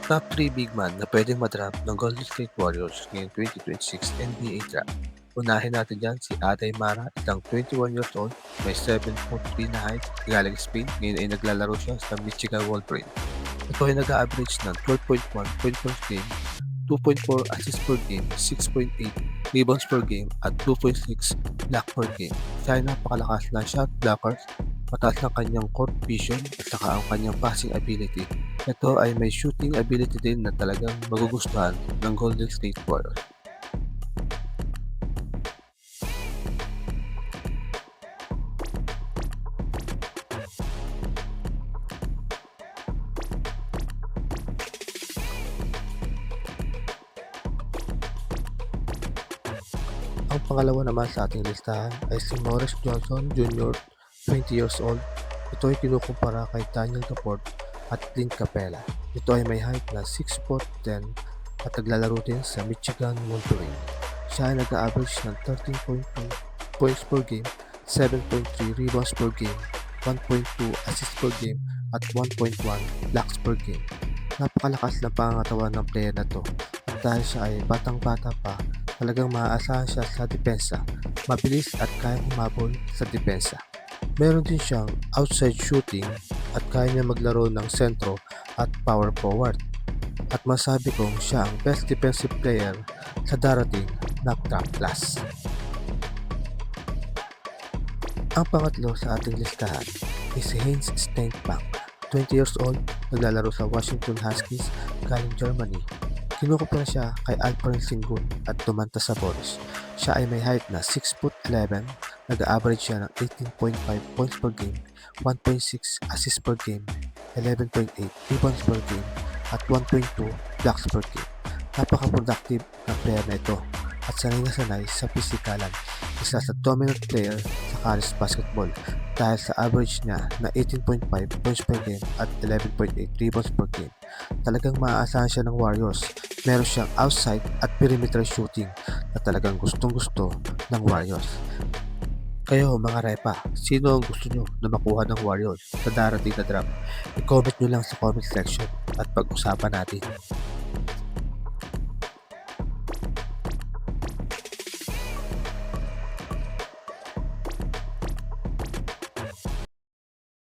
Top 3 big man na pwedeng madraft ng Golden State Warriors ngayong 2026 NBA Draft. Unahin natin dyan si Aday Mara, isang 21 years old, may 7'3" na height, galing Spain, ngayon ay naglalaro siya sa Michigan Wolverine. Ito ay nag-average ng 12.1 points per game, 2.4 assists per game, 6.8 rebounds per game, at 2.6 block per game. Siya ay napakalakas na shot blockers, mataas ang kanyang court vision at saka ang kanyang passing ability. Ito ay may shooting ability din na talagang magugustuhan ng Golden State Warriors. Ang pangalawa naman sa ating listahan ay si Morris Johnson Jr., 20 years old. Ito ay kinukumpara kay Daniel Gafford at Clint Capela. Ito ay may height na 6'10" at naglalaro din sa Michigan Wolverine. Siya ay nag-average ng 13.2 points per game, 7.3 rebounds per game, 1.2 assists per game, at 1.1 blocks per game. Napakalakas ng pangangatawan ng player na to at dahil siya ay batang-bata pa, talagang maaasahan siya sa depensa, mabilis at kayang humabol sa depensa. Meron din siyang outside shooting at kaya niya maglaro ng sentro at power forward. At masabi kong siya ang best defensive player sa darating na draft class. Ang pangatlo sa ating listahan ay si Heinz Steinbach, 20 years old, naglalaro sa Washington Huskies galing Germany. Kinukumpara siya kay Alperen Sengun at tumanta sa Boris. Siya ay may height na 6'11", nag-average siya ng 18.5 points per game, 1.6 assists per game, 11.8 rebounds per game, at 1.2 blocks per game. Napaka-productive na player na ito at sanay na sanay sa pisikalan. Isa sa dominant player sa college basketball dahil sa average niya na 18.5 points per game at 11.8 rebounds per game. Talagang maaasahan siya ng Warriors. Meron siyang outside at perimeter shooting na talagang gustong-gusto ng Warriors. Kayo mga repa, sino ang gusto nyo na makuha ng Warriors sa darating na draft? I-comment nyo lang sa comment section at pag-usapan natin.